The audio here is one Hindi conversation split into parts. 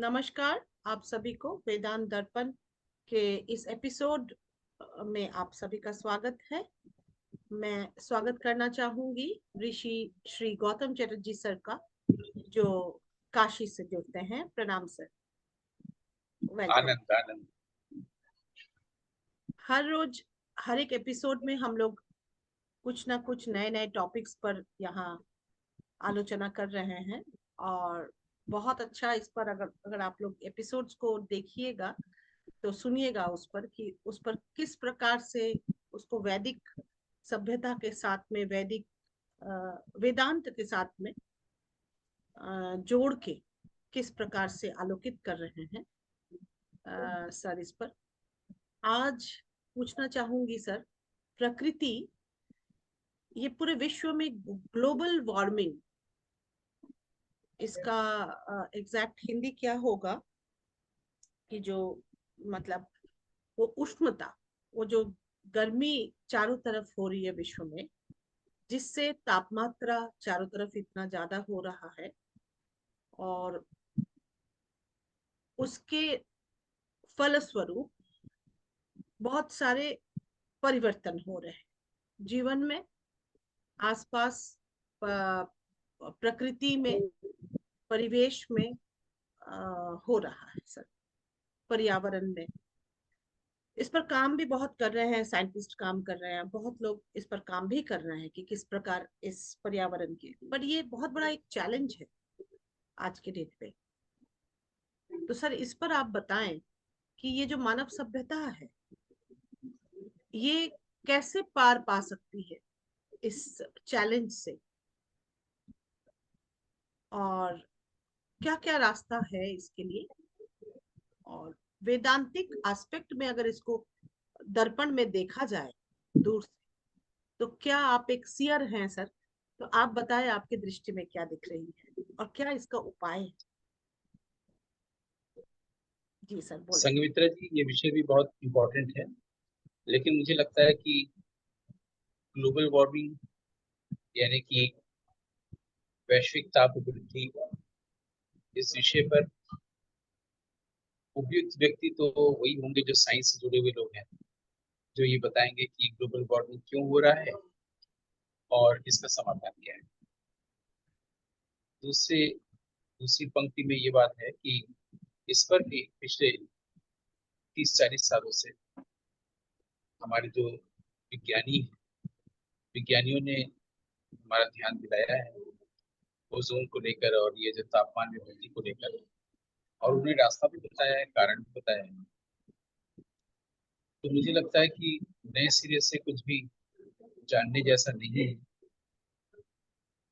नमस्कार। आप सभी को वेदांत दर्पण के इस एपिसोड में आप सभी का स्वागत है। मैं स्वागत करना चाहूंगी ऋषि श्री गौतम चटर्जी सर का, जो काशी से जुड़ते हैं। प्रणाम सर, वेलकम। आनंद आनंद। हर रोज हर एक एपिसोड में हम लोग कुछ ना कुछ नए नए टॉपिक्स पर यहाँ आलोचना कर रहे हैं, और बहुत अच्छा इस पर अगर अगर आप लोग एपिसोड्स को देखिएगा तो सुनिएगा उस पर कि उस पर किस प्रकार से उसको वैदिक सभ्यता के साथ में, वैदिक वेदांत के साथ में जोड़ के किस प्रकार से आलोकित कर रहे हैं सर। इस पर आज पूछना चाहूंगी सर, प्रकृति, ये पूरे विश्व में ग्लोबल वार्मिंग, इसका एग्जैक्ट हिंदी क्या होगा कि जो मतलब वो उष्णता, वो जो गर्मी चारों तरफ हो रही है विश्व में, जिससे तापमात्रा चारों तरफ इतना ज्यादा हो रहा है, और उसके फलस्वरूप बहुत सारे परिवर्तन हो रहे हैं जीवन में, आसपास, प्रकृति में, परिवेश में हो रहा है सर, पर्यावरण में। इस पर काम भी बहुत कर रहे हैं, साइंटिस्ट काम कर रहे हैं, बहुत लोग इस पर काम भी कर रहे हैं कि किस प्रकार इस पर्यावरण के, पर ये बहुत बड़ा एक चैलेंज है आज के डेट पे। तो सर इस पर आप बताएं कि ये जो मानव सभ्यता है, ये कैसे पार पा सकती है इस चैलेंज से, और क्या क्या रास्ता है इसके लिए, और वेदांतिक एस्पेक्ट में अगर इसको दर्पण में देखा जाए दूर से, तो क्या आप एक सियर हैं सर, तो आप बताएं आपकी दृष्टि में क्या दिख रही है और क्या इसका उपाय है। जी सर बोले। संगमित्रा जी, ये विषय भी बहुत इम्पोर्टेंट है। लेकिन मुझे लगता है कि ग्लोबल वार्मिंग यानी कि वैश्विक ताप वृद्धि, इस विषय पर उपयुक्त व्यक्ति तो वही होंगे जो साइंस से जुड़े हुए लोग हैं, जो ये बताएंगे कि ग्लोबल वार्मिंग क्यों हो रहा है और इसका समाधान क्या है। दूसरे दूसरी पंक्ति में ये बात है कि इस पर भी पिछले 30-40 सालों से हमारे जो विज्ञानियों ने हमारा ध्यान दिलाया है ओजोन को लेकर और ये जो तापमान में वृद्धि को लेकर, और उन्हें रास्ता भी बताया है, कारण भी बताया है। तो मुझे लगता है कि नए सिरे से कुछ भी जानने जैसा नहीं है।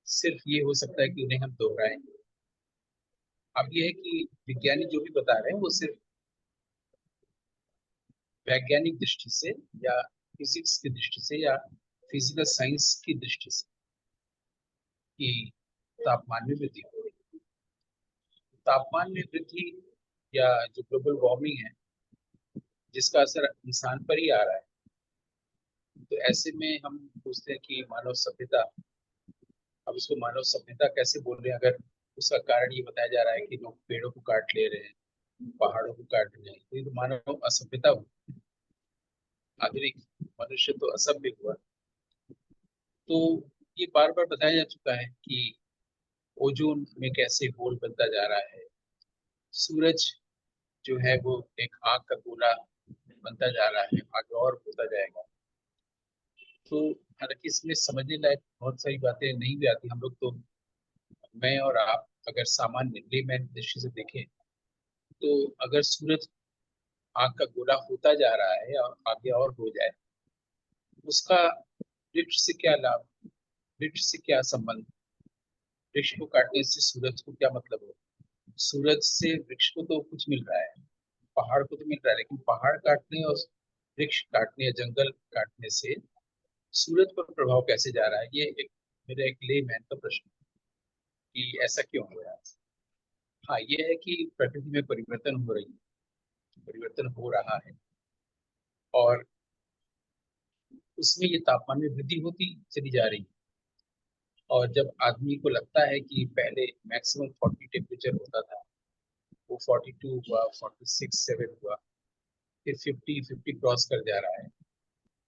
सिर्फ ये हो सकता है कि उन्हें हम दोहराएं। अब ये है कि विज्ञानी जो भी बता रहे हैं वो सिर्फ वैज्ञानिक दृष्टि से या फिजिक्स की दृष्टि से या फिजिकल साइंस की दृष्टि से कि तापमान में वृद्धि हो रही है। तापमान में वृद्धि या जो ग्लोबल वार्मिंग है, जिसका असर इंसान पर ही आ रहा है, तो ऐसे में हम पूछते हैं कि मानव सभ्यता, अब इसको मानव सभ्यता कैसे बोल रहे हैं अगर उसका कारण ये बताया जा रहा है कि लोग पेड़ों को काट ले रहे हैं, पहाड़ों को काट रहे हैं, तो ये तो मानव असभ्यता हुई। आधुनिक मनुष्य तो असभ्य हुआ। तो ये बार बार बताया जा चुका है कि ओजोन में कैसे होल बनता जा रहा है, सूरज जो है वो एक आग का गोला बनता जा रहा है, आगे और होता जाएगा। तो हालांकि इसमें समझने लायक बहुत सारी बातें नहीं भी आती। हम लोग तो, मैं और आप अगर सामान्य लेमैन दृष्टि से देखें, तो अगर सूरज आग का गोला होता जा रहा है और आगे और हो जाए, उसका वृक्ष से क्या लाभ, वृक्ष से क्या संबंध, वृक्ष को काटने से सूरज को क्या मतलब है। सूरज से वृक्ष को तो कुछ मिल रहा है, पहाड़ को तो मिल रहा है, लेकिन पहाड़ काटने और वृक्ष काटने या जंगल काटने से सूरज पर प्रभाव कैसे जा रहा है, ये एक मेरा एक लेमैन का प्रश्न है कि ऐसा क्यों हो रहा है। हाँ, ये है कि प्रकृति में परिवर्तन हो रही है, परिवर्तन हो रहा है, और उसमें ये तापमान में वृद्धि होती चली जा रही है। और जब आदमी को लगता है कि पहले मैक्सिमम 40 टेम्परेचर होता था, वो 42 हुआ, 46 7 हुआ, फिर 50 क्रॉस कर जा रहा है।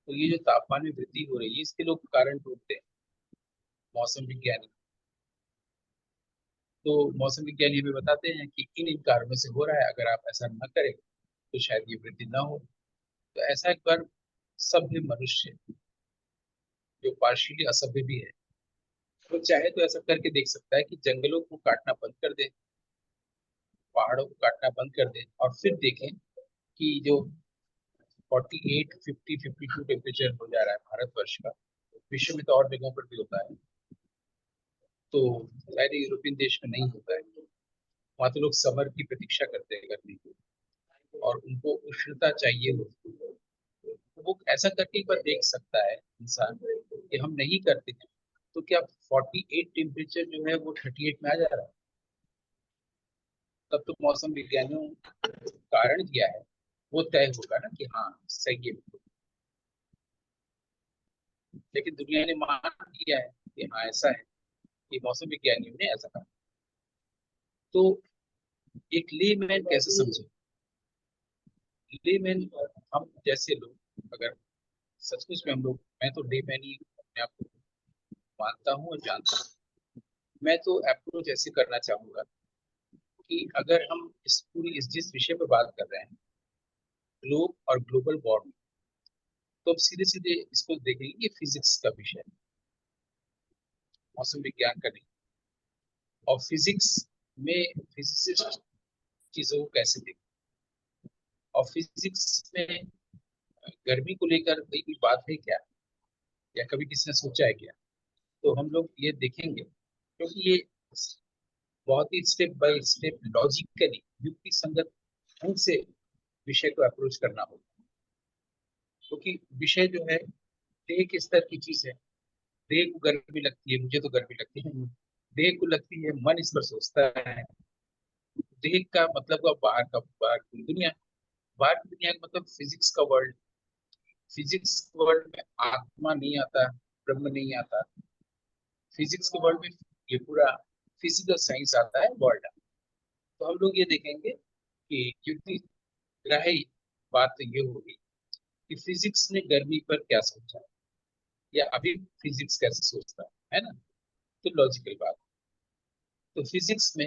तो ये जो तापमान में वृद्धि हो रही है, इसके लोग कारण ढूंढते हैं मौसम विज्ञानी। तो मौसम विज्ञानी हमें बताते हैं कि इन इन कारणों से हो रहा है, अगर आप ऐसा न करें तो शायद ये वृद्धि ना हो। तो ऐसा एक बार सभ्य मनुष्य, जो पार्शियली असभ्य भी है, वो चाहे तो ऐसा करके देख सकता है कि जंगलों को काटना बंद कर दे, पहाड़ों को काटना बंद कर दे, और फिर देखें कि जो 48 50 52 टेम्परेचर हो जा रहा है भारतवर्ष का, विश्व में तो और जगहों पर भी होता है, तो शायद यूरोपियन देश में नहीं होता है। वहां तो लोग समर की प्रतीक्षा करते हैं गर्मी की, और उनको उष्णता चाहिए होती है। तो वो ऐसा करके एक बार देख सकता है इंसान कि हम नहीं करते हैं, तो क्या 48 टेम्परेचर जो है वो 38 में आ जा रहा है? तब तो मौसम विज्ञानियों कारण दिया है, वो तय होगा ना कि हाँ सही है। लेकिन दुनिया ने मान लिया है कि हाँ ऐसा है, कि मौसम विज्ञानियों ने ऐसा कहा। तो एक लेमैन कैसे समझे? लेमैन, हम जैसे लोग, अगर सचमुच में हम लोग, मैं तो लेमैन ही अपने आप को मानता हूँ और जानता हूँ, मैं तो अप्रोच ऐसे करना चाहूंगा कि अगर हम इस पूरी इस जिस विषय पर बात कर रहे हैं, ग्लोब और ग्लोबल वार्मिंग, तो हम सीधे सीधे इसको देखेंगे कि फिजिक्स का विषय है, मौसम विज्ञान का नहीं। और फिजिक्स में फिजिसिस्ट चीजों को कैसे देखते, और फिजिक्स में गर्मी को लेकर कोई भी बात है क्या, या कभी किसी ने सोचा है क्या? तो हम लोग ये देखेंगे, क्योंकि ये बहुत ही स्टेप बाय स्टेप लॉजिकली युक्ति संगत ढंग से विषय को अप्रोच करना होगा। क्योंकि विषय जो है देह के स्तर की चीज है। देह को गर्मी लगती है, मुझे तो गर्मी लगती है, देह को लगती है, मन इस पर सोचता है। देह का मतलब हुआ बाहर का, बाहर की दुनिया। बाहर की दुनिया का मतलब फिजिक्स का वर्ल्ड। फिजिक्स वर्ल्ड में आत्मा नहीं आता, ब्रह्म नहीं आता। फिजिक्स के वर्ल्ड में ये पूरा फिजिकल साइंस आता है, वर्ल्ड। तो हम लोग ये देखेंगे कि युक्ति ग्राही बात तो ये होगी कि फिजिक्स ने गर्मी पर क्या सोचा, या अभी फिजिक्स कैसे सोचता है ना? तो लॉजिकल बात। तो फिजिक्स में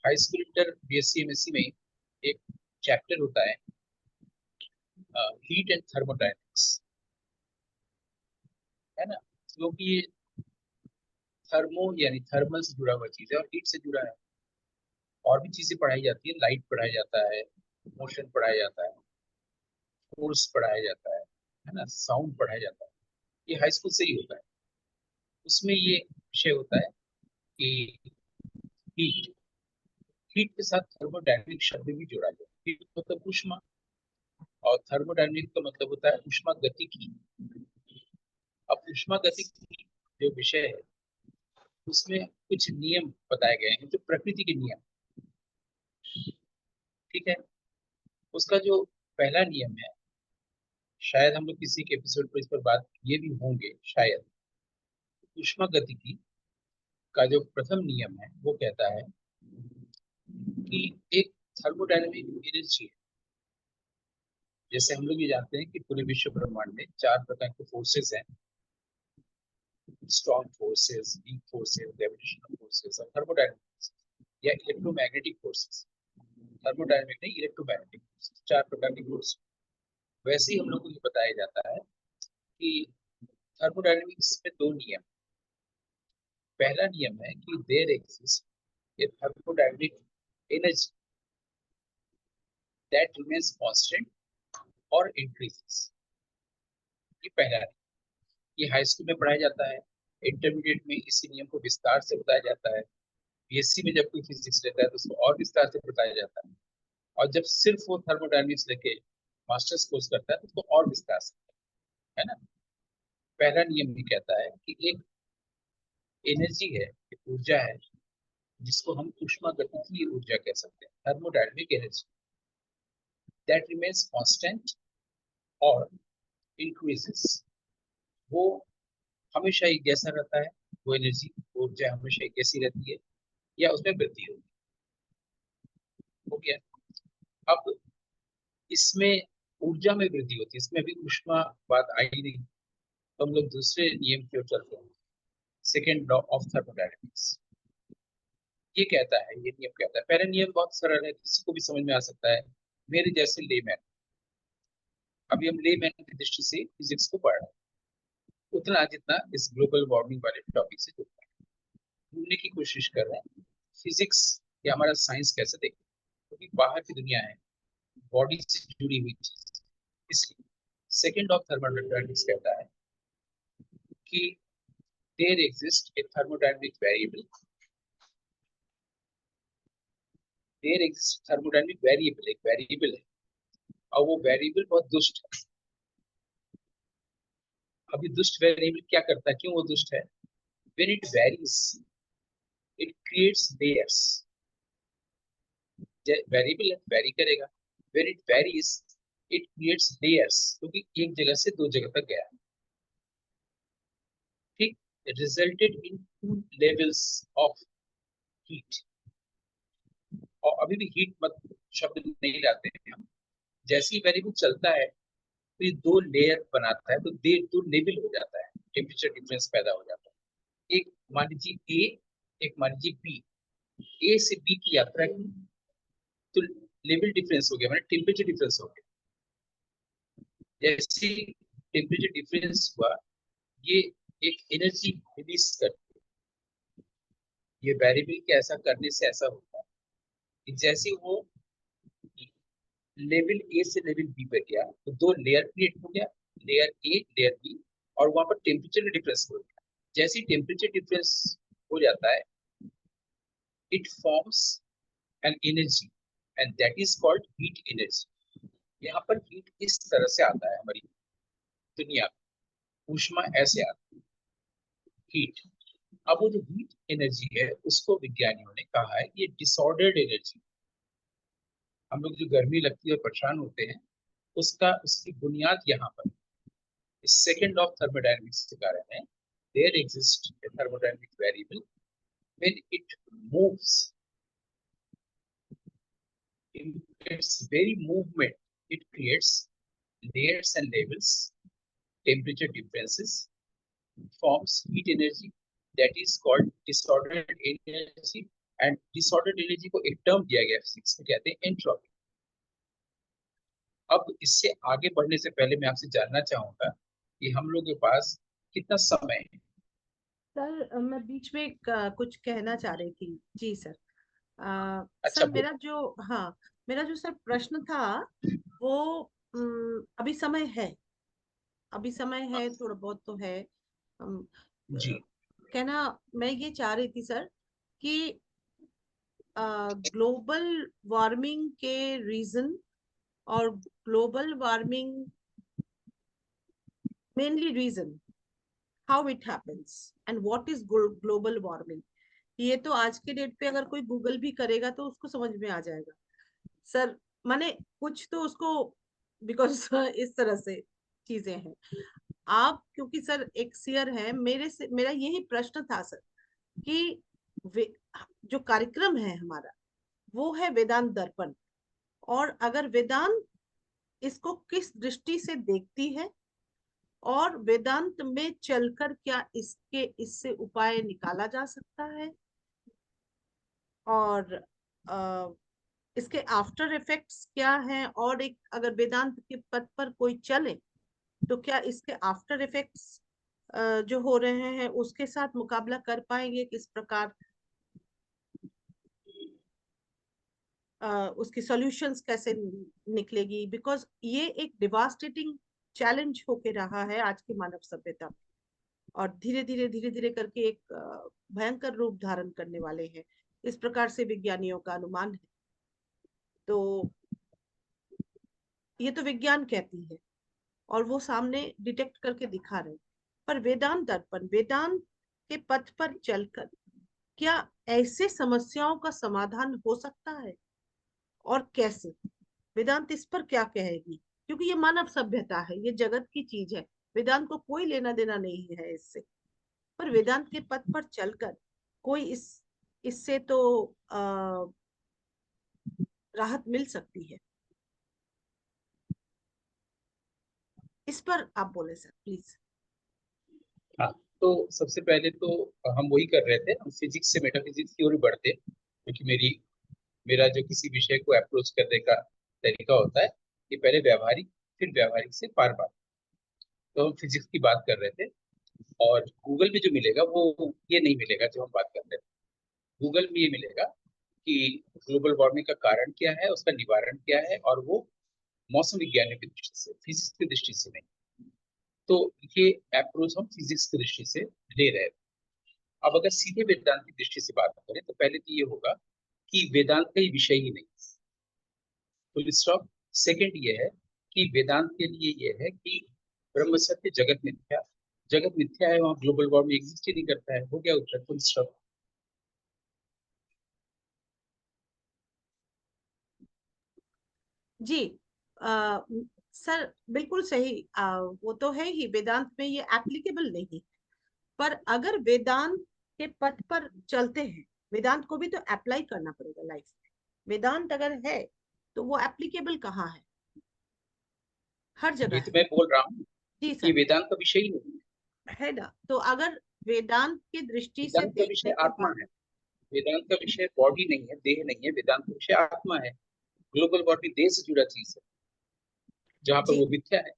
high school inter BSc MSc में एक चैप्टर होता है, हीट एंड थर्मोडायनेमिक्स, है ना? क्योंकि ये थर्मो यानी थर्मल से जुड़ा हुआ चीज है, और हीट से जुड़ा है। और भी चीजें पढ़ाई जाती है, लाइट पढ़ाया जाता है, मोशन पढ़ाया जाता है, फोर्स पढ़ाया जाता है ना, साउंड पढ़ाया जाता है। ये हाई स्कूल से ही होता है। उसमें ये विषय होता है कि हीट, हीट के साथ थर्मोडायनेमिक शब्द भी जोड़ा गया। हीट मतलब ऊष्मा, और थर्मोडायनेमिक का मतलब होता है ऊष्मा गतिकी। अब ऊष्मा गतिकी जो विषय है, उसमें कुछ नियम बताए गए हैं, जो प्रकृति के नियम। ठीक है? उसका जो पहला नियम है, शायद हम लोग किसी के एपिसोड पर इस पर बात किए भी होंगे शायद। ऊष्मा गतिकी का जो प्रथम नियम है, वो कहता है कि एक थर्मोडायनेमिक एनर्जी है। जैसे हम लोग ये जानते हैं कि पूरे विश्व ब्रह्मांड में चार प्रकार के फोर्सेस हैं: strong forces, weak forces, gravitational forces और थर्मोडायनेमिक या इलेक्ट्रोमैग्नेटिक फोर्सेस। थर्मोडायनेमिक नहीं, इलेक्ट्रोमैग्नेटिक फोर्सेस, चार प्रकार के फोर्स। वैसे ही हम लोग को ये बताया जाता है कि थर्मोडायनेमिक्स में दो नियम। पहला नियम है कि there exist a thermodynamic energy that remains constant और इंक्रीजेस। ये पहला नियम। ये हाई स्कूल में पढ़ाया जाता है, इंटरमीडिएट में इसी नियम को विस्तार से बताया जाता है, बीएससी में जब कोई फिजिक्स लेता है तो उसको और विस्तार से बताया जाता है, और जब सिर्फ वो थर्मोडायनेमिक्स लेके मास्टर्स कोर्स करता है तो उसको और विस्तार से, है ना? पहला नियम ये कहता है कि एक एनर्जी है, एक ऊर्जा है, जिसको हम ऊष्मागतिकीय ऊर्जा कह सकते हैं, thermodynamic energy, that remains constant और इंक्रीजेस। वो हमेशा एक जैसा रहता है। वो एनर्जी, ऊर्जा हमेशा एक जैसी रहती है, या उसमें वृद्धि होती हो गया। अब इसमें ऊर्जा में वृद्धि होती है, इसमें अभी ऊष्मा बात आई नहीं, तो हम लोग दूसरे नियम की ओर चलते हैं। सेकेंड लॉ ऑफ थर्मोडायनेमिक्स ये कहता है, ये नियम कहता है, पहला नियम बहुत सरल है, किसी को भी समझ में आ सकता है, मेरे जैसे लेमैन। अभी हम लेमैन की दृष्टि से फिजिक्स को पढ़ रहे हैं, उतना जितना इस ग्लोबल वार्मिंग वाले टॉपिक से जुड़ना है, ढूंढने की कोशिश कर रहे हैं फिजिक्स या हमारा साइंस कैसे देखें, क्योंकि बाहर की दुनिया है, बॉडी से जुड़ी हुई चीज। इसलिए सेकेंड ऑफ थर्मोडायनेमिक्स कहता है कि there exist a thermodynamic variable, there exist thermodynamic variable, एक वेरिएबल है, और वो वेरिएबल बहुत दुष्ट है। अभी दुष्ट वेरिएबल क्या करता है, क्यों वो दुष्ट है? When it varies it creates layers. Variable vary करेगा, when it varies it creates layers, क्योंकि एक जगह से दो जगह तक गया, ठीक, resulted in two levels of heat. और अभी भी हीट मत शब्द नहीं लाते हैं हम, जैसे ही वेरिएबल चलता है तो ये दो लेयर बनाता है, तो दो लेवल हो जाता है, टेम्परेचर डिफरेंस पैदा हो जाता है। एक मान लीजिए ए, एक मान लीजिए बी, ए से बी की यात्रा की, तो लेवल डिफरेंस हो गया, मतलब टेम्परेचर डिफरेंस हो गया। जैसे टेम्परेचर डिफरेंस हुआ, ये एक एनर्जी रिलीज करती है। ये वेरिएबल के ऐसा करने से ऐसा होता है कि जैसे वो लेवल ए से लेवल बी पे गया, तो दो लेयर क्रिएट हो गया, लेयर ए लेयर बी, और वहां पर टेम्परेचर डिफरेंस हो गया। जैसे ही टेम्परेचर डिफरेंस हो जाता है, it forms an energy, and that is called heat energy. यहाँ पर हीट इस तरह से आता है हमारी दुनिया में, ऊष्मा ऐसे आती है, हीट। अब वो जो हीट एनर्जी है, उसको विज्ञानियों ने कहा है ये डिसऑर्डर्ड एनर्जी। हम लोग जो गर्मी लगती है और परेशान होते हैं, उसका उसकी बुनियाद यहाँ पर इस सेकंड ऑफ थर्मोडायनेमिक्स के कारण है। There exist a thermodynamic variable, when it moves, in its very movement it creates layers and levels, temperature differences, forms heat energy, that is called disordered energy। and disordered energy को एक टर्म दिया गया फिजिक्स में, कहते हैं एंट्रोपी। अब इससे आगे बढ़ने से पहले मैं आपसे जानना चाहूंगा कि हम लोग के पास कितना समय है। सर मैं बीच में कुछ कहना चाह रही थी। जी सर। अच्छा सर बोल। मेरा जो सर प्रश्न था वो अभी समय है, अभी समय हाँ, है, थोड़ा बहुत तो है। अम, अ, जी। कहना मैं ये चाह रही थी सर कि ग्लोबल वार्मिंग के रीजन और global warming mainly reason, how it happens and what is global warming. ये तो आज के डेट पे अगर कोई गूगल भी करेगा तो उसको समझ में आ जाएगा सर। माने कुछ तो उसको, बिकॉज इस तरह से चीजें हैं। आप क्योंकि सर एक सियर है, मेरे से मेरा यही प्रश्न था सर कि वे, जो कार्यक्रम है हमारा वो है वेदांत दर्पण, और अगर वेदांत इसको किस दृष्टि से देखती है और वेदांत में चलकर क्या इससे उपाय निकाला जा सकता है, और इसके आफ्टर इफेक्ट्स क्या हैं, और एक अगर वेदांत के पथ पर कोई चले तो क्या इसके आफ्टर इफेक्ट्स जो हो रहे हैं उसके साथ मुकाबला कर पाएंगे, किस प्रकार उसकी सॉल्यूशंस कैसे निकलेगी। बिकॉज ये एक डिवास्टेटिंग चैलेंज होके रहा है आज की मानव सभ्यता, और धीरे धीरे करके एक भयंकर रूप धारण करने वाले हैं, इस प्रकार से विज्ञानियों का अनुमान है। तो ये तो विज्ञान कहती है और वो सामने डिटेक्ट करके दिखा रहे हैं, पर वेदांत दर्पण वेदांत के पथ पर चलकर क्या ऐसे समस्याओं का समाधान हो सकता है, और कैसे वेदांत इस पर क्या कहेगी। क्योंकि ये मानव सभ्यता है, ये जगत की चीज है, वेदांत को कोई लेना देना नहीं है इससे। पर वेदांत के पथ पर चलकर कोई इससे तो राहत मिल सकती है। इस पर आप बोले सर प्लीज। हाँ, तो सबसे पहले तो हम वही कर रहे थे, हम फिजिक्स से मेटाफिजिक्स की ओर बढ़ते, क्योंकि मेरा जो किसी विषय को अप्रोच करने का तरीका होता है कि पहले व्यावहारिक, फिर व्यावहारिक से पार पार। तो हम फिजिक्स की बात कर रहे थे, और गूगल में जो मिलेगा वो ये नहीं मिलेगा जो हम बात कर रहे थे। गूगल में ये मिलेगा कि ग्लोबल वार्मिंग का कारण क्या है, उसका निवारण क्या है, और वो मौसम विज्ञान की दृष्टि से, फिजिक्स की दृष्टि से नहीं। तो ये अप्रोच हम फिजिक्स की दृष्टि से ले रहे हैं। अब अगर सीधे वेदांत की दृष्टि से बात करें तो पहले तो ये होगा कि वेदांत का विषय ही नहीं, फुल स्टॉप। सेकंड ये है कि वेदांत के लिए ये है कि ब्रह्म सत्य, जगत मिथ्या। जगत मिथ्या है, वहां ग्लोबल वार्मिंग एग्जिस्ट ही नहीं करता है, हो गया उत्तर, फुल स्टॉप। जी आ, सर बिल्कुल सही। वो तो है ही, वेदांत में ये एप्लीकेबल नहीं। पर अगर वेदांत के पथ पर चलते हैं, वेदांत को भी तो अप्लाई करना पड़ेगा लाइफ में। वेदांत अगर है तो वो एप्लीकेबल कहाँ है? हर जगह ये तो है। मैं बोल रहा हूँ, जी ये सर। वेदांत का विषय ही नहीं है। है ना? तो अगर वेदांत की दृष्टि से वेदांत का देखने विषय के आत्मा बाद। है। वेदांत का विषय बॉडी नहीं है, देह नहीं है, वेदांत का विषय आत्मा है। ग्लोबल वार्मिंग देह से जुड़ा चीज है, जहां पर जी वो मिथ्या है।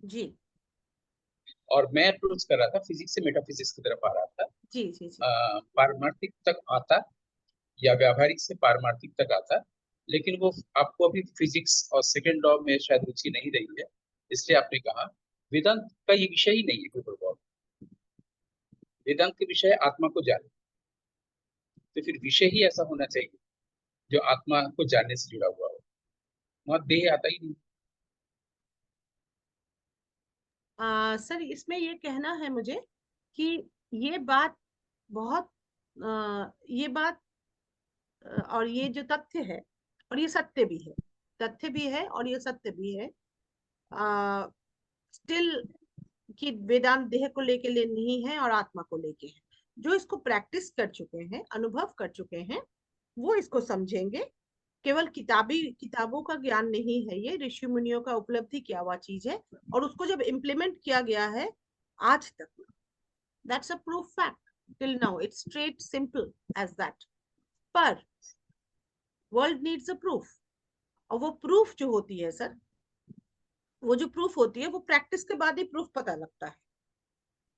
जी और मैं अप्रोच कर रहा था, फिजिक्स से मेटाफिजिक्स की तरफ आ रहा था। जी जी जी पारमार्थिक तक आता, या व्यावहारिक से पारमार्थिक तक आता, लेकिन वो आपको अभी फिजिक्स और सेकंड लॉ में शायद रुचि नहीं रही है, इसलिए आपने कहा वेदांत का ये विषय ही नहीं है ग्लोबल वार्मिंग। वेदांत के विषय आत्मा को जाने, तो फिर विषय ही ऐसा होना चाहिए जो आत्मा को जानने से जुड़ा हुआ हो। वहां देह आता ही नहीं। सर इसमें ये कहना है मुझे कि ये बात बहुत ये बात और ये जो तथ्य है, और ये सत्य भी है, तथ्य भी है और ये सत्य भी है। स्टिल कि वेदांत देह को लेके ले नहीं है और आत्मा को लेके है। जो इसको प्रैक्टिस कर चुके हैं, अनुभव कर चुके हैं, वो इसको समझेंगे। केवल किताबी किताबों का ज्ञान नहीं है, ये ऋषि मुनियों का उपलब्धि किया हुआ चीज है। और उसको जब इम्प्लीमेंट किया गया है आज तक, that's a proof fact. Till now it's straight simple as that. पर वर्ल्ड नीड्स अ प्रूफ। और वो प्रूफ जो होती है सर, वो जो प्रूफ होती है वो प्रैक्टिस के बाद ही प्रूफ पता लगता है।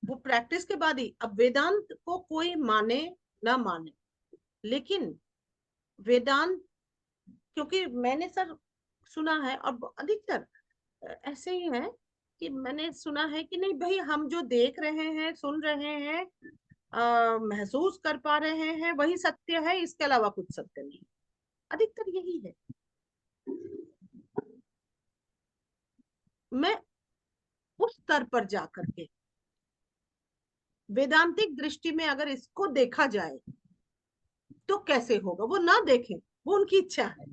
वो प्रैक्टिस के बाद ही। अब वेदांत को कोई माने ना माने, लेकिन वेदांत, क्योंकि मैंने सर सुना है और अधिकतर ऐसे ही है कि मैंने सुना है कि नहीं भाई, हम जो देख रहे हैं, सुन रहे हैं, महसूस कर पा रहे हैं, वही सत्य है, इसके अलावा कुछ सत्य नहीं। अधिकतर यही है। मैं उस स्तर पर जा करके, वेदांतिक दृष्टि में अगर इसको देखा जाए तो कैसे होगा? वो ना देखें, वो उनकी इच्छा है,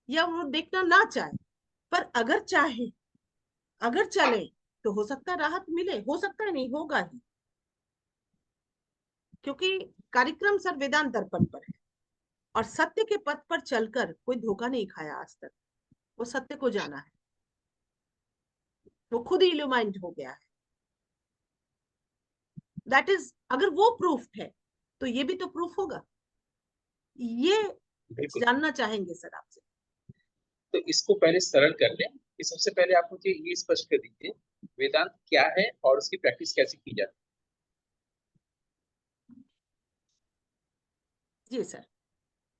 या वो देखना ना चाहे। पर अगर चाहे, अगर चले, तो हो सकता है राहत मिले, हो सकता है नहीं, होगा ही। क्योंकि कार्यक्रम सर वेदांत दर्पण पर है, और सत्य के पथ पर चलकर कोई धोखा नहीं खाया आज तक। वो सत्य को जाना है, वो खुद ही इल्यूमाइंड हो गया है। दैट इज, अगर वो प्रूफ है तो ये भी तो प्रूफ होगा। ये बिल्कुल। जानना चाहेंगे सर आपसे। तो इसको पहले सरल कर लें, कि सबसे पहले आप मुझे ये स्पष्ट कर दीजिए, वेदांत क्या है और उसकी प्रैक्टिस कैसे की जाती जी सर।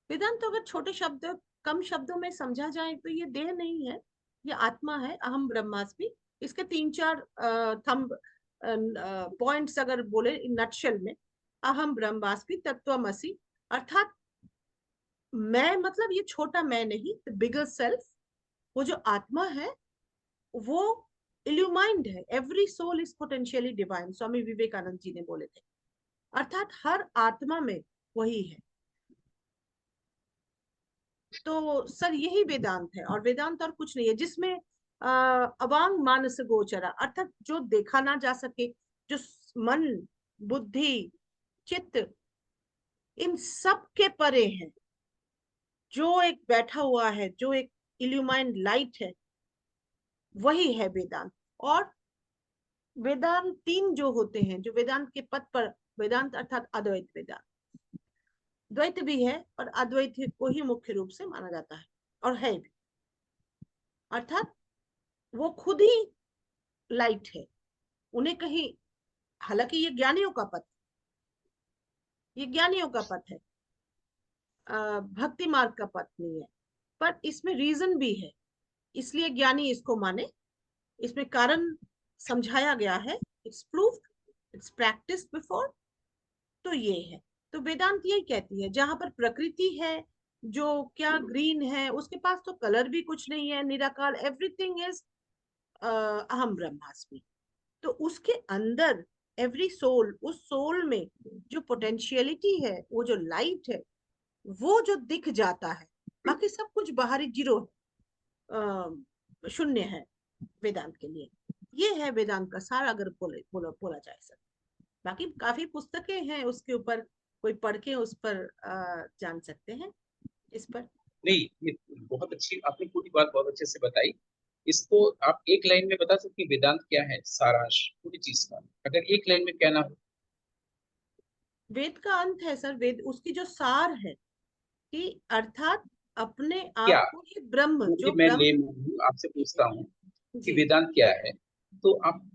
वेदांत तो अगर छोटे शब्द, कम शब्दों में समझा जाए तो ये देह नहीं है, ये आत्मा है, अहम ब्रह्मास्मि। इसके तीन चार थंब पॉइंट्स अगर बोले नटशेल में, अहम ब्रह्मास्मि तत्वमसि, अर्थात मैं, मतलब ये छोटा मैं नहीं, बिगर सेल्फ। वो जो आत्मा है वो इल्यूमाइंड है। Every soul is potentially divine, Swami Vivekananda ji ने बोले थे। अर्थात हर आत्मा में वही है। तो सर यही वेदांत है, और वेदांत और कुछ नहीं है, जिसमें अवांग मानस गोचरा, अर्थात जो देखा ना जा सके, जो मन, बुद्धि, चित्त, इन सब के परे है, जो एक बैठा हुआ है, जो एक इल्यूमाइंड लाइट है, वही है वेदांत। और वेदांत तीन जो होते हैं, जो वेदांत के पद पर, वेदांत अर्थात अद्वैत वेदांत, द्वैत भी है और अद्वैत को ही मुख्य रूप से माना जाता है और है भी। अर्थात वो खुद ही लाइट है, उन्हें कहीं, हालांकि ये ज्ञानियों का पथ, ये ज्ञानियों का पथ है, भक्ति मार्ग का पथ नहीं है। पर इसमें रीजन भी है, इसलिए ज्ञानी इसको माने। इसमें कारण समझाया गया है, it's proof, it's practice before. तो ये है, तो वेदांत यही कहती है, जहां पर प्रकृति है, जो क्या ग्रीन है, उसके पास तो कलर भी कुछ नहीं है, निराकार, एवरीथिंग इज अहम ब्रह्मास्मि। तो उसके अंदर एवरी सोल, उस सोल में जो पोटेंशियलिटी है, वो जो लाइट है, वो जो दिख जाता है, बाकी सब कुछ बाहरी जीरो है, शून्य है वेदांत के लिए। ये है वेदांत का सार, अगर बोला जाए सर। बाकी काफी पुस्तकें हैं उसके ऊपर, कोई पढ़ के उस पर जान सकते हैं इस पर। नहीं, ये बहुत अच्छी आपने पूरी बात बहुत अच्छे से बताई। इसको आप एक लाइन में बता सकते हैं वेदांत क्या है, सारांश पूरी चीज का, अगर एक लाइन में कहना हो। वेद का अंत है सर, वेद उसकी जो सार है, कि अर्थात अपने क्या, आप को ही ब्रह्म, क्योंकि जो मैं ब्रह्म। ले आपसे पूछता हूँ कि जी, वेदांत क्या है, तो आप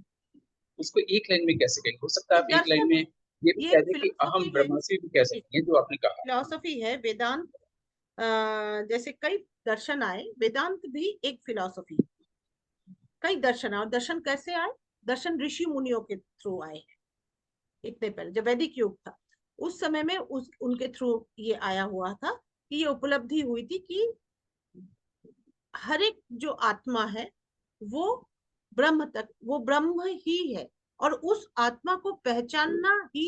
उसको एक लाइन में कैसे कहेंगे? हो सकता है एक आप एक लाइन दर्शन में है, ये भी ये कह एक दें कि अहम फिलोसॉफी है। ब्रह्मास्मि भी कह जी, सकते हैं, जो आपने कहा। फिलोसॉफी है वेदांत। जैसे कई दर्शन आए, वेदांत भी एक फिलोसॉफी है। कई दर्शन आए, और दर्शन कैसे आए? दर्शन ऋषि मुनियों के थ्रू आए हैं। इतने पहले जब वैदिक युग था, उस समय में उनके थ्रू ये आया हुआ था, कि ये उपलब्धि हुई थी कि हर एक जो आत्मा है, वो ब्रह्म तक, वो ब्रह्म ही है। और उस आत्मा को पहचानना ही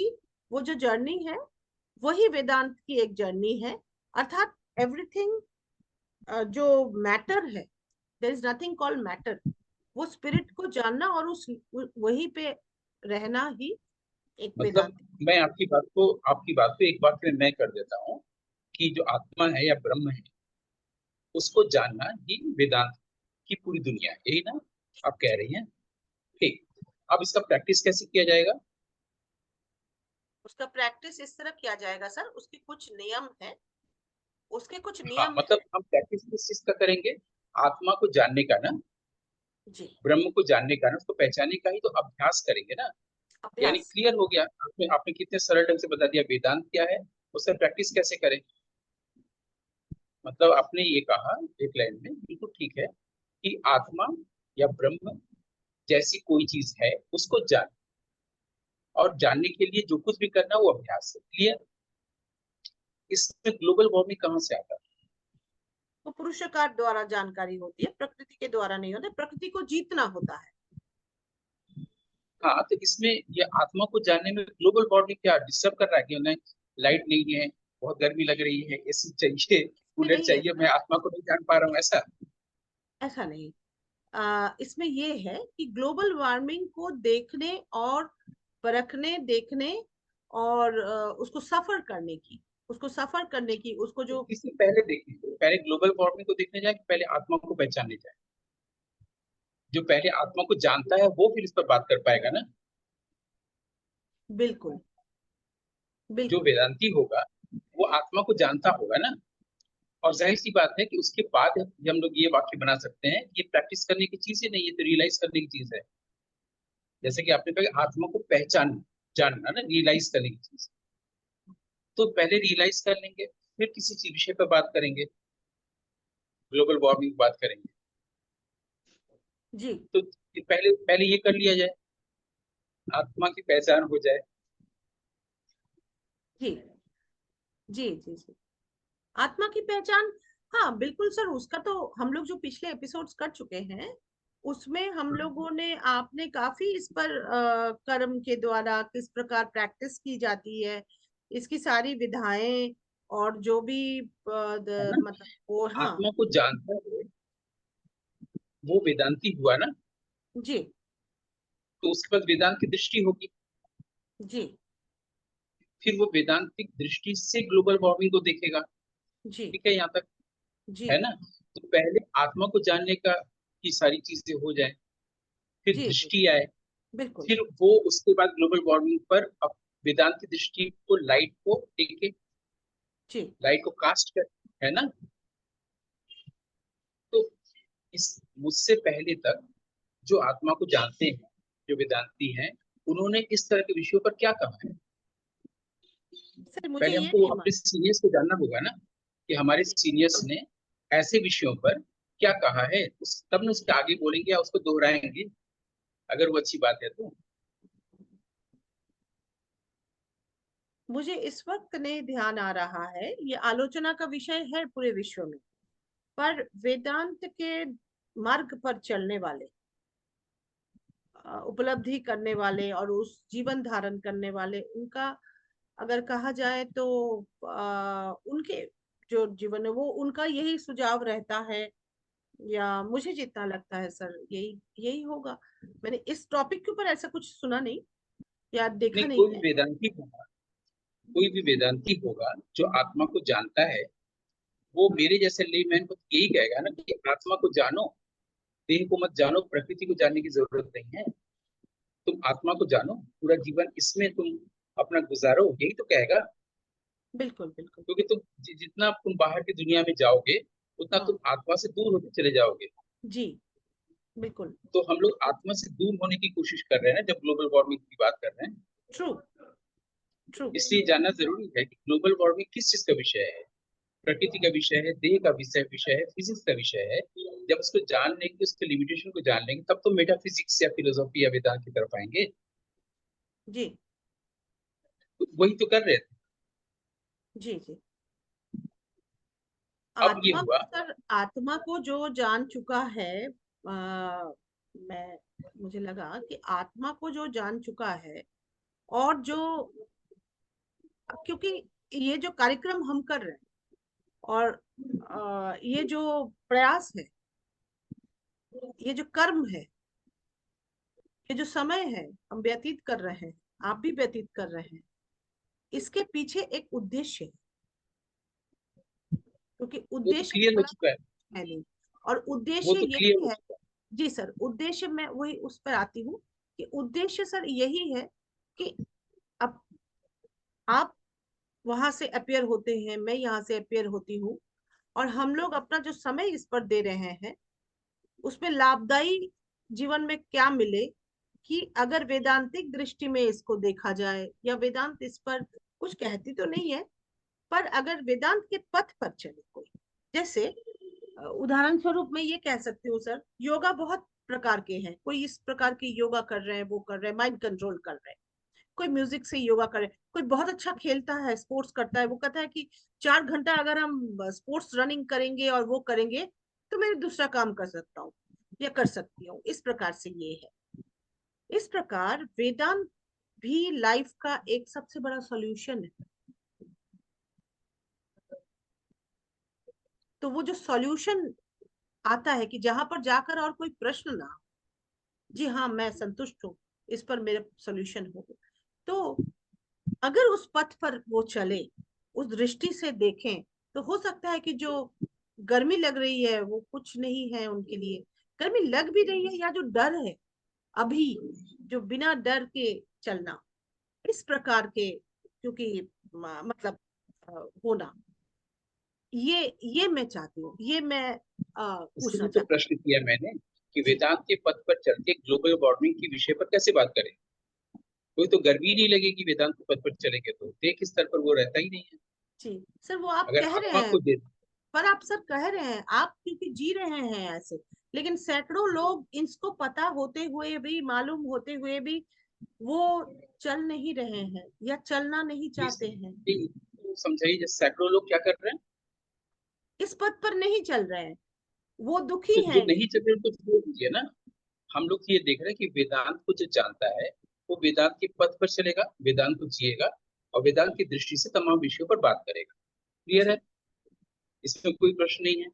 वो जो जर्नी है, वही वेदांत की एक जर्नी है। अर्थात एवरीथिंग, जो मैटर है, there is nothing called matter, वो स्पिरिट को जानना और उस वही पे रहना ही एक मतलब वेदांत। मैं आपकी बात को एक वाक्य में मैं कर देता हूँ कि जो आत्मा है या ब्रह्म है, उसको जानना ही वेदांत की पूरी दुनिया है, यही ना आप कह रही हैं? ठीक। अब इसका प्रैक्टिस कैसे किया जाएगा? उसका प्रैक्टिस इस तरह किया जाएगा सर, उसके कुछ नियम है, उसके कुछ हाँ, नियम मतलब है। हम प्रैक्टिस किस चीज का करेंगे? आत्मा को जानने का ना, जी, ब्रह्म को जानने का ना, उसको पहचानने का ही तो अभ्यास करेंगे ना। यानी अभ्यास। क्लियर हो गया, आपने आपने कितने सरल ढंग से बता दिया वेदांत क्या है, उससे प्रैक्टिस कैसे करें। मतलब आपने ये कहा एक लाइन में, बिल्कुल ठीक है, कि आत्मा या ब्रह्म जैसी कोई चीज है उसको जान, और जानने के लिए जो कुछ भी करना वो अभ्यास है। क्लियर? इसमें ग्लोबल वार्मिंग कहाँ से आता है? वो पुरुषकार द्वारा जानकारी होती है, प्रकृति के द्वारा नहीं होता, प्रकृति को जीतना होता है। हाँ, तो इसमें ये आत्मा को जानने में ग्लोबल वार्मिंग क्या डिस्टर्ब कर रहा है कि उन्हें लाइट नहीं है, बहुत गर्मी लग रही है, एसी चाहिए, इसमें कूलर नहीं है चाहिए, सर, मैं आत्मा को नहीं जान पा रहा हूँ, ऐसा? ऐसा नहीं। इसमें ये है कि ग्लोबल वार्मिंग को देखने और परखने, देखने और उसको सफर करने की, उसको सफर करने की, उसको तो जो। इससे पहले देखें, पहले ग्लोबल वार्मिंग को देखने जाए कि पहले आत्मा को पहचानने जाए? जो पहले आत्मा को जानता है वो फिर इस पर बात कर पाएगा ना। बिल्कुल, जो बिल्कुल। वेदांती होगा वो आत्मा को जानता होगा ना। और जाहिर सी बात है कि उसके बाद हम लोग ये वाक्य बना सकते हैं कि ये प्रैक्टिस करने की चीज ही नहीं है, तो रियलाइज करने की चीज है। जैसे कि आपने कहा कि आत्मा को पहचान, जानना ना, रियलाइज करने की चीज। तो पहले रियलाइज कर लेंगे, फिर किसी चीज विषय पर बात करेंगे, ग्लोबल वार्मिंग बात करेंगे। जी, तो पहले पहले ये कर लिया जाए, आत्मा की पहचान हो जाए। जी, जी, जी, जी। आत्मा की पहचान, हाँ बिल्कुल सर, उसका तो हम लोग जो पिछले एपिसोड्स कर चुके हैं, उसमें हम लोगों ने, आपने काफी इस पर कर्म के द्वारा किस प्रकार प्रैक्टिस की जाती है, इसकी सारी विधाएं, और जो भी है ना? मतलब वो, हाँ। आत्मा को जानता है वो वेदांती हुआ ना। जी, तो उसके बाद वेदांत की दृष्टि होगी, जी, फिर वो वेदांतिक दृष्टि से ग्लोबल वार्मिंग को देखेगा। जी, ठीक है यहाँ तक? जी है ना। तो पहले आत्मा को जानने का की सारी चीजें हो जाए, फिर जी जी दृष्टि आए, बिल्कुल। फिर वो उसके बाद ग्लोबल वार्मिंग पर अब वेदांत की दृष्टि को, लाइट को देखे, जी लाइट को कास्ट करे, है ना। तो इस मुझसे पहले तक जो आत्मा को जानते हैं, जो वेदांती हैं, उन्होंने इस तरह के विषयों पर क्या कहा है। सर मुझे पहले ये हमको नहीं अपने मालूम। सीनियर्स को जानना होगा ना, कि हमारे सीनियर्स ने ऐसे विषयों पर क्या कहा है, तब ना उसके आगे बोलेंगे या उसको दोहराएंगे, अगर वो अच्छी बात है तो। मुझे इस वक्त नहीं ध्यान आ रहा है, ये आलोचना का विषय है पूरे विश्व में, पर वेदांत के मार्ग पर चलने वाले, उपलब्धि करने वाले और उस जीवन धारण करने वाले, उनका अगर कहा जाए तो उनके जो जीवन है वो उनका यही सुझाव रहता है, या मुझे जितना लगता है सर यही यही होगा। मैंने इस टॉपिक के ऊपर ऐसा कुछ सुना नहीं या देखा नहीं, नहीं कोई भी है। वेदांती होगा, कोई भी वेदांती होगा जो आत्मा को जानता है, वो मेरे जैसे लेमैन को यही कहेगा ना कि आत्मा को जानो, देह को मत जानो, प्रकृति को जानने की जरूरत नहीं है। तुम आत्मा को जानो, पूरा जीवन इसमें तुम अपना गुजारो, यही तो कहेगा। बिल्कुल बिल्कुल। क्योंकि तुम जितना तुम बाहर की दुनिया में जाओगे, उतना हाँ तुम आत्मा से दूर होते चले जाओगे। जी बिल्कुल। तो हम लोग आत्मा से दूर होने की कोशिश कर रहे हैं जब ग्लोबल वार्मिंग की बात कर रहे हैं। True true. इसलिए जानना जरूरी है कि ग्लोबल वार्मिंग किस चीज का विषय है। प्रकृति का विषय है, देह का विषय है, फिजिक्स का विषय है। जब उसको जान लेंगे, उसके लिमिटेशन को जान लेंगे, तब तो मेटाफिजिक्स या फिलोसॉफी या वेदांत की तरफ आएंगे। जी तो वही तो कर रहे थे। जी जी। अब ये आत्मा हुआ। को सर, आत्मा को जो जान चुका है, मैं मुझे लगा कि आत्मा को जो जान चुका है, और जो, क्योंकि ये जो कार्यक्रम हम कर रहे हैं और ये जो प्रयास है, ये जो कर्म है, ये जो समय है हम व्यतीत कर रहे हैं, आप भी व्यतीत कर रहे हैं, इसके पीछे एक उद्देश्य है, क्योंकि वो तो उद्देश्य के क्लियर हो बड़ा चुका है। है नहीं। और वो उद्देश्य तो क्लियर यही हो है। चुका जी सर, उद्देश्य मैं वही उस पर आती हूँ कि उद्देश्य सर यही है कि अब आप वहां से अपियर होते हैं, मैं यहाँ से अपियर होती हूँ, और हम लोग अपना जो समय इस पर दे रहे हैं, उसमें लाभदायी जीवन में क्या मिले, कि अगर वैदांतिक दृष्टि में इसको देखा जाए, या वेदांत इस पर कुछ कहती तो नहीं है, पर अगर वेदांत के पथ पर चले कोई, जैसे उदाहरण स्वरूप मैं ये कह सकती हूँ सर, योगा बहुत प्रकार के हैं, कोई इस प्रकार की योगा कर रहे हैं, वो कर रहे हैं माइंड कंट्रोल कर रहे हैं, कोई म्यूजिक से योगा करे, कोई बहुत अच्छा खेलता है, स्पोर्ट्स करता है, वो कहता है कि 4 घंटा अगर हम स्पोर्ट्स रनिंग करेंगे और वो करेंगे तो मैं दूसरा काम कर सकता हूँ या कर सकती हूँ, इस प्रकार से ये है। इस प्रकार वेदांत भी लाइफ का एक सबसे बड़ा सॉल्यूशन है। तो वो जो सॉल्यूशन आता है कि जहां पर जाकर और कोई प्रश्न ना, जी हाँ मैं संतुष्ट हूँ, इस पर मेरा सॉल्यूशन हो, तो अगर उस पथ पर वो चले, उस दृष्टि से देखें, तो हो सकता है कि जो गर्मी लग रही है वो कुछ नहीं है उनके लिए, गर्मी लग भी रही है, या जो डर है अभी, जो बिना डर के चलना, इस प्रकार के, क्योंकि मतलब होना, ये मैं चाहती हूँ, ये मैं पूछना इसीलिए तो चाहती प्रश्न किया मैंने कि हूँ। जी वेदांत के पथ पर चल के ग्लोबल वार्मिंग के विषय पर कैसे बात करें। कोई तो गर्मी नहीं लगेगी वेदांत के पथ पर चलेंगे, तो देह के स्तर पर वो रहता ही नहीं है। जी सर, वो आप अगर कह रहे आत्मा हैं, को दे। पर आप सर कह रहे हैं, आप क्योंकि जी रहे हैं ऐसे, लेकिन सैकड़ों लोग इसको पता होते हुए भी, मालूम होते हुए भी, वो चल नहीं रहे हैं या चलना नहीं चाहते हैं, समझाइए, जैसे सैकड़ों लोग क्या कर रहे हैं। इस पथ पर नहीं चल रहे हैं, वो दुखी तो जो हैं नहीं ये। चल रहे उनको छोड़ दीजिए ना। हम लोग ये देख रहे हैं कि वेदांत को जो जानता है, वो वेदांत के पथ पर चलेगा, वेदांत को जिएगा, और वेदांत की दृष्टि से तमाम विषयों पर बात करेगा। क्लियर है, जी इसमें कोई प्रश्न नहीं है।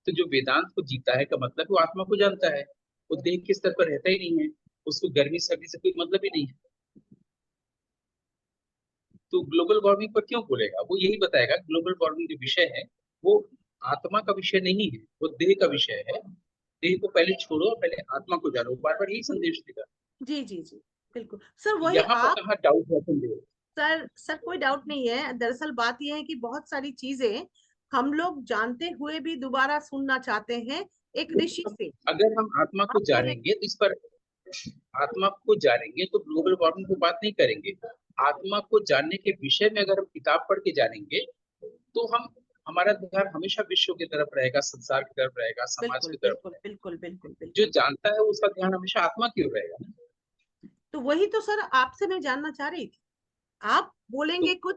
तो जो वेदांत को जीता है का मतलब वो आत्मा को जानता है, वो देह के स्तर पर रहता ही नहीं है, उसको गर्मी सर्दी से कोई मतलब ही नहीं है। तो ग्लोबल वार्मिंग पर क्यों बोलेगा, वो यही बताएगा ग्लोबल वार्मिंग जो विषय है वो आत्मा का विषय नहीं है, वो देह का विषय है। देह को पहले छोड़ो, पहले आत्मा को जानो, बार बार यही संदेश देगा। जी जी जी, बिल्कुल सर, वही यहाँ पर आप। कहाँ डाउट है संदेह। सर सर, कोई डाउट नहीं है। दरअसल बात यह है कि बहुत सारी चीजें हम लोग जानते हुए भी दोबारा सुनना चाहते हैं एक ऋषि अब से। अगर हम आत्मा को आप बोले। जानेंगे तो इस पर, आत्मा को जानेंगे तो ग्लोबल वार्मिंग की बात नहीं करेंगे। आत्मा को जानने के विषय में अगर हम किताब पढ़ के जानेंगे तो हम, हमारा ध्यान हमेशा विश्व की तरफ रहेगा, संसार की तरफ रहेगा, समाज बिल्कुल की तरफ बिल्कुल रहेगा। बिल्कुल बिल्कुल जो बिल्कुल। जानता है उसका ध्यान हमेशा आत्मा की ओर रहेगा। तो वही तो सर आपसे मैं जानना चाह रही थी। आप तो बोलेंगे कुछ,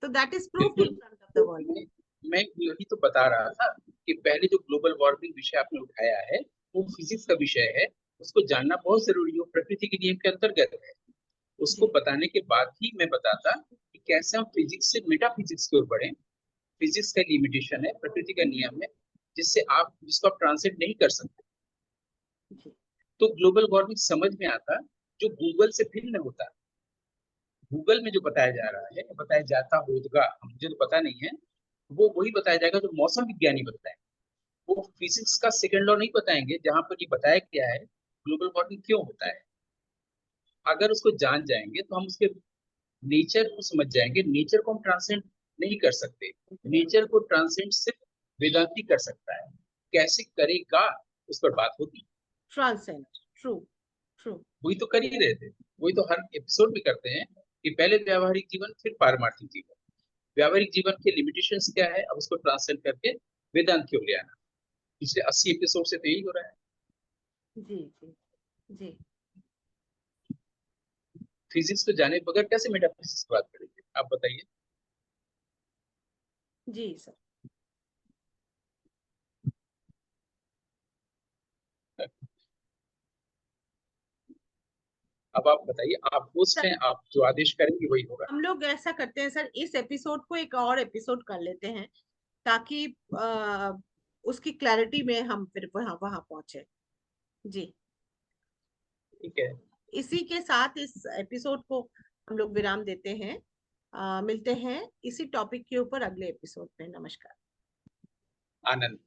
तो दैट इज प्रूफ इन बिल्कुल, फ्रंट ऑफ द तो वर्ल्ड। मैं यही तो बता रहा था कि पहले जो ग्लोबल वार्मिंग विषय आपने उठाया है वो फिजिक्स का विषय है। उसको जानना बहुत जरूरी है, वो प्रकृति के नियम के अंतर्गत है। उसको जी बताने के बाद ही मैं बताता कि कैसे हम फिजिक्स से मेटाफिजिक्स की ओर बढ़े। फिजिक्स का लिमिटेशन है, प्रकृति का नियम है, जिससे आप, जिसको आप ट्रांसलेट नहीं कर सकते। जी तो ग्लोबल वार्मिंग समझ में आता जो गूगल से भिन्न होता है। गूगल में जो बताया जा रहा है, बताया जाता होगा, मुझे तो पता नहीं है, वो वही बताया जाएगा जो मौसम विज्ञानी बताए। वो फिजिक्स का सेकंड लॉ नहीं बताएंगे जहां पर ये बताया गया है ग्लोबल वार्मिंग क्यों होता है। अगर उसको जान जाएंगे तो हम उसके नेचर को समझ जाएंगे। नेचर को हम ट्रांसलेट नहीं कर सकते। नेचर को ट्रांसलेट सिर्फ वेदांती कर सकता है। कैसे करेगा उस पर बात होती। ट्रांसेंड। True true. वही तो कर ही रहे थे, वही तो हर एपिसोड में करते हैं कि पहले व्यावहारिक जीवन फिर पारमार्थिक जीवन। व्यावहारिक जीवन के लिमिटेशंस क्या है, अब उसको ट्रांसलेट करके वेदांत की ओर ले आना। पिछले 80 एपिसोड से तो यही हो रहा है। जी जी जी फिजिक्स को जाने बगैर कैसे मेटाफिजिक्स की बात करेंगे, आप बताइए। जी सर। अब आप बताइए, आप होस्ट हैं, आप जो आदेश करेंगे वही होगा। हम लोग ऐसा करते हैं सर, इस एपिसोड को एक और एपिसोड कर लेते हैं, ताकि उसकी क्लैरिटी में हम फिर वहां वहां पहुंचे। जी। ठीक है। इसी के साथ इस एपिसोड को हम लोग विराम देते हैं। मिलते हैं इसी टॉपिक के ऊपर अगले एपिसोड में। नमस्कार। आनंद।